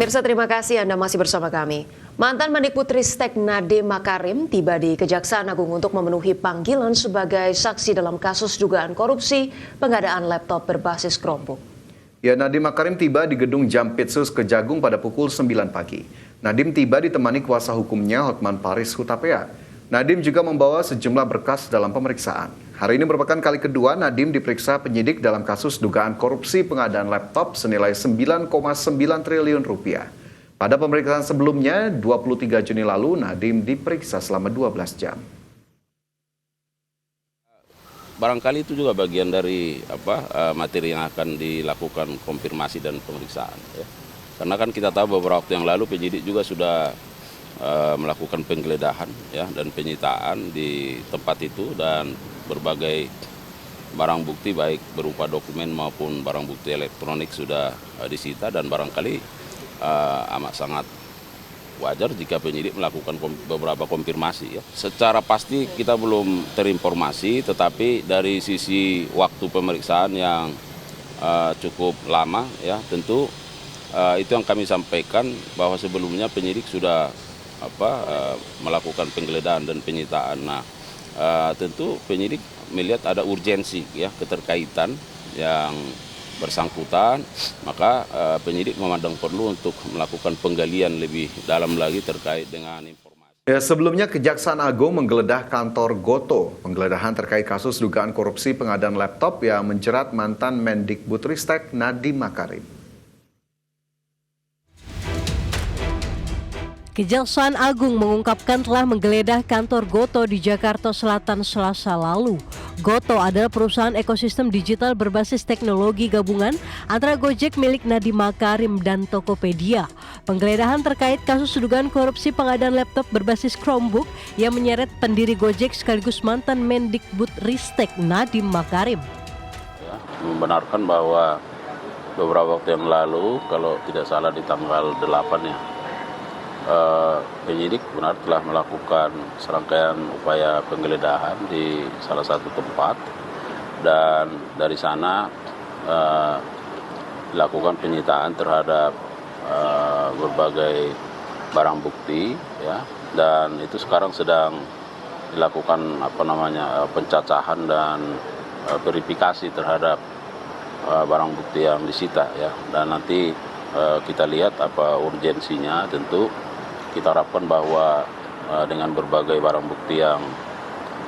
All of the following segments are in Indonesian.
Pemirsa, terima kasih Anda masih bersama kami. Mantan Mendikbudristek Nadiem Makarim tiba di Kejaksaan Agung untuk memenuhi panggilan sebagai saksi dalam kasus dugaan korupsi pengadaan laptop berbasis Chromebook. Ya, Nadiem Makarim tiba di gedung Jampitsus Kejagung pada pukul 9 pagi. Nadiem tiba ditemani kuasa hukumnya Hotman Paris Hutapea. Nadiem juga membawa sejumlah berkas dalam pemeriksaan. Hari ini merupakan kali kedua Nadiem diperiksa penyidik dalam kasus dugaan korupsi pengadaan laptop senilai 9,9 triliun rupiah. Pada pemeriksaan sebelumnya, 23 Juni lalu, Nadiem diperiksa selama 12 jam. Barangkali itu juga bagian dari materi yang akan dilakukan konfirmasi dan pemeriksaan. Ya. Karena kan kita tahu beberapa waktu yang lalu penyidik juga sudah melakukan penggeledahan ya, dan penyitaan di tempat itu dan berbagai barang bukti baik berupa dokumen maupun barang bukti elektronik sudah disita dan barangkali amat sangat wajar jika penyidik melakukan beberapa konfirmasi. Ya. Secara pasti kita belum terinformasi, tetapi dari sisi waktu pemeriksaan yang cukup lama, ya tentu itu yang kami sampaikan bahwa sebelumnya penyidik sudah melakukan penggeledahan dan penyitaan. Nah, tentu penyidik melihat ada urgensi ya keterkaitan yang bersangkutan, maka penyidik memandang perlu untuk melakukan penggalian lebih dalam lagi terkait dengan informasi. Ya, sebelumnya Kejaksaan Agung menggeledah kantor Goto. Penggeledahan terkait kasus dugaan korupsi pengadaan laptop yang menjerat mantan Mendikbudristek Nadiem Makarim. Kejaksaan Agung mengungkapkan telah menggeledah kantor Goto di Jakarta Selatan Selasa lalu. Goto adalah perusahaan ekosistem digital berbasis teknologi gabungan antara Gojek milik Nadiem Makarim dan Tokopedia. Penggeledahan terkait kasus dugaan korupsi pengadaan laptop berbasis Chromebook yang menyeret pendiri Gojek sekaligus mantan Mendikbudristek Nadiem Makarim. Ya, membenarkan bahwa beberapa waktu yang lalu, kalau tidak salah di tanggal 8 ya, penyidik benar telah melakukan serangkaian upaya penggeledahan di salah satu tempat dan dari sana dilakukan penyitaan terhadap berbagai barang bukti ya, dan itu sekarang sedang dilakukan pencacahan dan verifikasi terhadap barang bukti yang disita ya, dan nanti kita lihat apa urgensinya. Tentu kita harapkan bahwa dengan berbagai barang bukti yang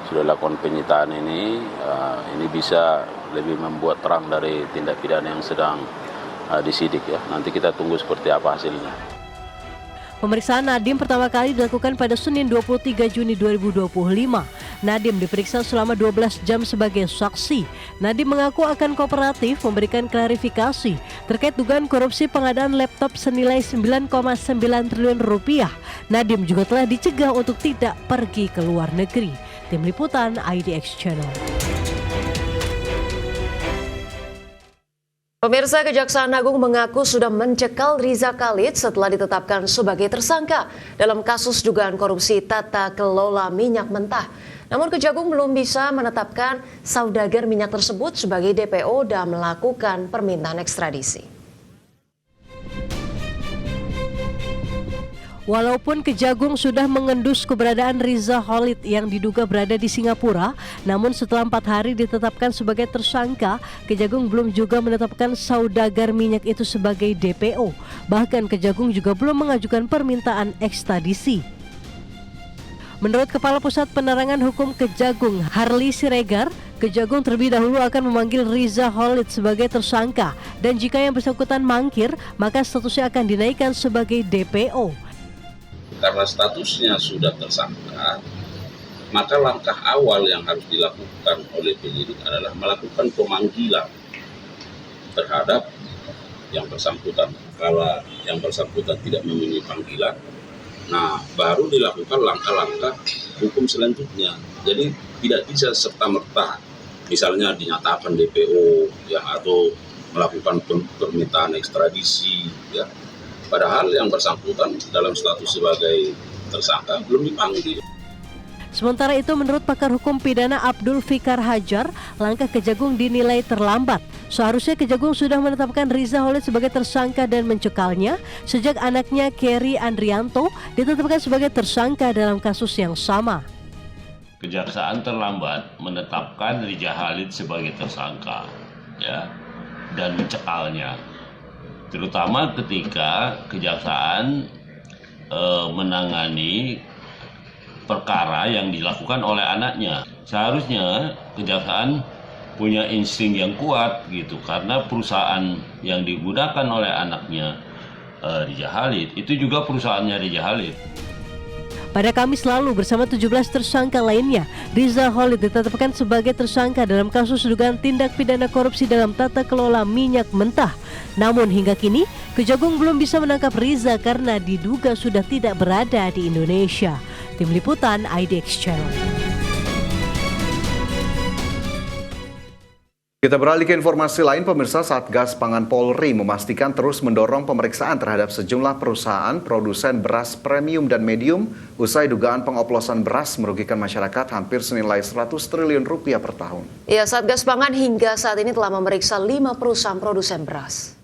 sudah dilakukan penyitaan ini bisa lebih membuat terang dari tindak pidana yang sedang disidik ya. Nanti kita tunggu seperti apa hasilnya. Pemeriksaan Nadiem pertama kali dilakukan pada Senin 23 Juni 2025. Nadiem diperiksa selama 12 jam sebagai saksi. Nadiem mengaku akan kooperatif memberikan klarifikasi terkait dugaan korupsi pengadaan laptop senilai 9,9 triliun rupiah. Nadiem juga telah dicegah untuk tidak pergi ke luar negeri. Tim Liputan IDX Channel. Pemirsa, Kejaksaan Agung mengaku sudah mencekal Riza Khalid setelah ditetapkan sebagai tersangka dalam kasus dugaan korupsi tata kelola minyak mentah. Namun Kejagung belum bisa menetapkan saudagar minyak tersebut sebagai DPO dan melakukan permintaan ekstradisi. Walaupun Kejagung sudah mengendus keberadaan Riza Khalid yang diduga berada di Singapura, namun setelah 4 hari ditetapkan sebagai tersangka, Kejagung belum juga menetapkan saudagar minyak itu sebagai DPO. Bahkan Kejagung juga belum mengajukan permintaan ekstradisi. Menurut Kepala Pusat Penerangan Hukum Kejagung, Harli Siregar, Kejagung terlebih dahulu akan memanggil Riza Khalid sebagai tersangka, dan jika yang bersangkutan mangkir, maka statusnya akan dinaikkan sebagai DPO. Karena statusnya sudah tersangka, maka langkah awal yang harus dilakukan oleh penyidik adalah melakukan pemanggilan terhadap yang bersangkutan. Kalau yang bersangkutan tidak memenuhi panggilan, nah baru dilakukan langkah-langkah hukum selanjutnya. Jadi tidak bisa serta-merta, misalnya dinyatakan DPO ya, atau melakukan permintaan ekstradisi ya. Padahal yang bersangkutan dalam status sebagai tersangka belum dipanggil. Sementara itu menurut pakar hukum pidana Abdul Fikar Hajar, langkah Kejagung dinilai terlambat. Seharusnya Kejagung sudah menetapkan Riza Khalid sebagai tersangka dan mencekalnya sejak anaknya Kerry Andrianto ditetapkan sebagai tersangka dalam kasus yang sama. Kejaksaan terlambat menetapkan Riza Khalid sebagai tersangka, ya, dan mencekalnya. Terutama ketika kejaksaan menangani perkara yang dilakukan oleh anaknya. Seharusnya kejaksaan punya insting yang kuat gitu, karena perusahaan yang digunakan oleh anaknya Riza Khalid itu juga perusahaannya Riza Khalid. Pada Kamis lalu bersama 17 tersangka lainnya, Riza Khalid ditetapkan sebagai tersangka dalam kasus dugaan tindak pidana korupsi dalam tata kelola minyak mentah. Namun hingga kini, Kejagung belum bisa menangkap Riza karena diduga sudah tidak berada di Indonesia. Tim Liputan IDX Channel. Kita beralih ke informasi lain, pemirsa. Satgas Pangan Polri memastikan terus mendorong pemeriksaan terhadap sejumlah perusahaan produsen beras premium dan medium usai dugaan pengoplosan beras merugikan masyarakat hampir senilai 100 triliun rupiah per tahun. Ya, Satgas Pangan hingga saat ini telah memeriksa 5 perusahaan produsen beras.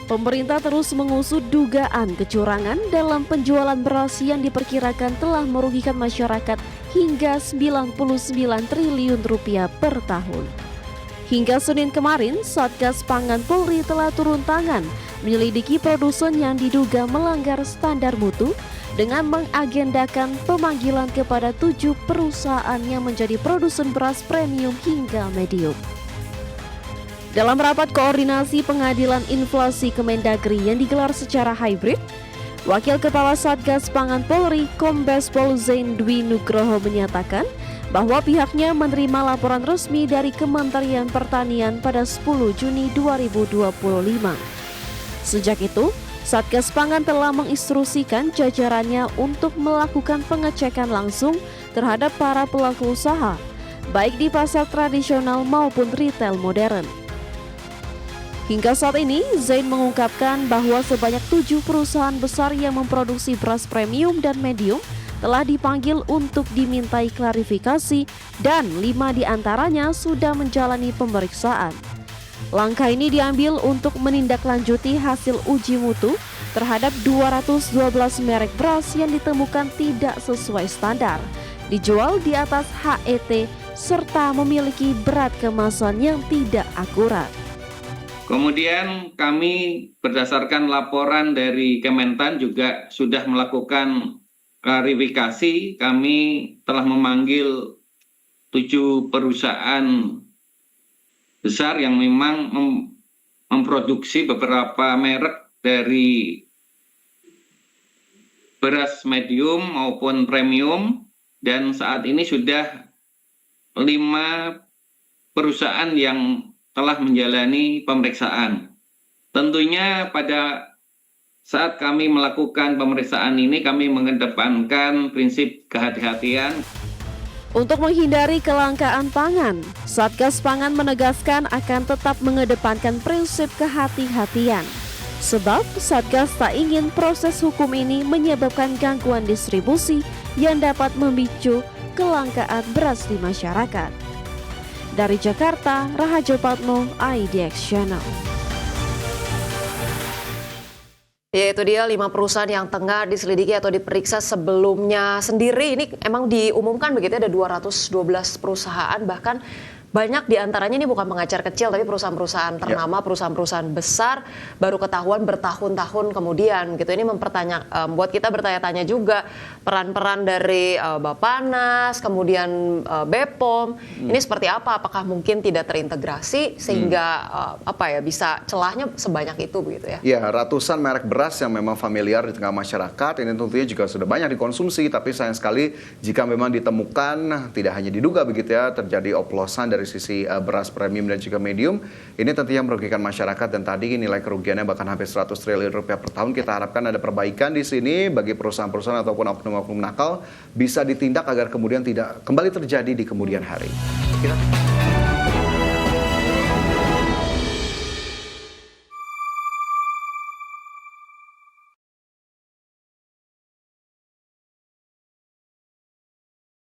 Pemerintah terus mengusut dugaan kecurangan dalam penjualan beras yang diperkirakan telah merugikan masyarakat hingga 99 triliun rupiah per tahun. Hingga Senin kemarin, Satgas Pangan Polri telah turun tangan menyelidiki produsen yang diduga melanggar standar mutu dengan mengagendakan pemanggilan kepada 7 perusahaan yang menjadi produsen beras premium hingga medium. Dalam rapat koordinasi pengadilan inflasi Kemendagri yang digelar secara hybrid, Wakil Kepala Satgas Pangan Polri, Kombes Pol Zain Dwi Nugroho menyatakan bahwa pihaknya menerima laporan resmi dari Kementerian Pertanian pada 10 Juni 2025. Sejak itu, Satgas Pangan telah menginstruksikan jajarannya untuk melakukan pengecekan langsung terhadap para pelaku usaha, baik di pasar tradisional maupun retail modern. Hingga saat ini, Zain mengungkapkan bahwa sebanyak 7 perusahaan besar yang memproduksi beras premium dan medium telah dipanggil untuk dimintai klarifikasi dan 5 diantaranya sudah menjalani pemeriksaan. Langkah ini diambil untuk menindaklanjuti hasil uji mutu terhadap 212 merek beras yang ditemukan tidak sesuai standar, dijual di atas HET, serta memiliki berat kemasan yang tidak akurat. Kemudian kami berdasarkan laporan dari Kementan juga sudah melakukan klarifikasi. Kami telah memanggil 7 perusahaan besar yang memang memproduksi beberapa merek dari beras medium maupun premium, dan saat ini sudah 5 perusahaan yang telah menjalani pemeriksaan. Tentunya pada saat kami melakukan pemeriksaan ini, kami mengedepankan prinsip kehati-hatian. Untuk menghindari kelangkaan pangan, Satgas Pangan menegaskan akan tetap mengedepankan prinsip kehati-hatian. Sebab Satgas tak ingin proses hukum ini menyebabkan gangguan distribusi yang dapat memicu kelangkaan beras di masyarakat. Dari Jakarta, Rahajo Patmo, IDX Channel. Ya, itu dia 5 perusahaan yang tengah diselidiki atau diperiksa sebelumnya sendiri. Ini emang diumumkan begitu, ada 212 perusahaan, bahkan banyak diantaranya ini bukan pengacar kecil, tapi perusahaan-perusahaan ternama, perusahaan-perusahaan besar, baru ketahuan bertahun-tahun kemudian gitu. Ini buat kita bertanya-tanya juga peran-peran dari Bappenas, kemudian BPOM, ini seperti apa? Apakah mungkin tidak terintegrasi sehingga bisa celahnya sebanyak itu begitu ya? Ya, ratusan merek beras yang memang familiar di tengah masyarakat, ini tentunya juga sudah banyak dikonsumsi, tapi sayang sekali jika memang ditemukan, tidak hanya diduga begitu ya, terjadi oplosan dari sisi beras premium dan juga medium, ini tentunya merugikan masyarakat, dan tadi nilai kerugiannya bahkan hampir 100 triliun rupiah per tahun. Kita harapkan ada perbaikan di sini bagi perusahaan-perusahaan ataupun oknum-oknum nakal bisa ditindak agar kemudian tidak kembali terjadi di kemudian hari.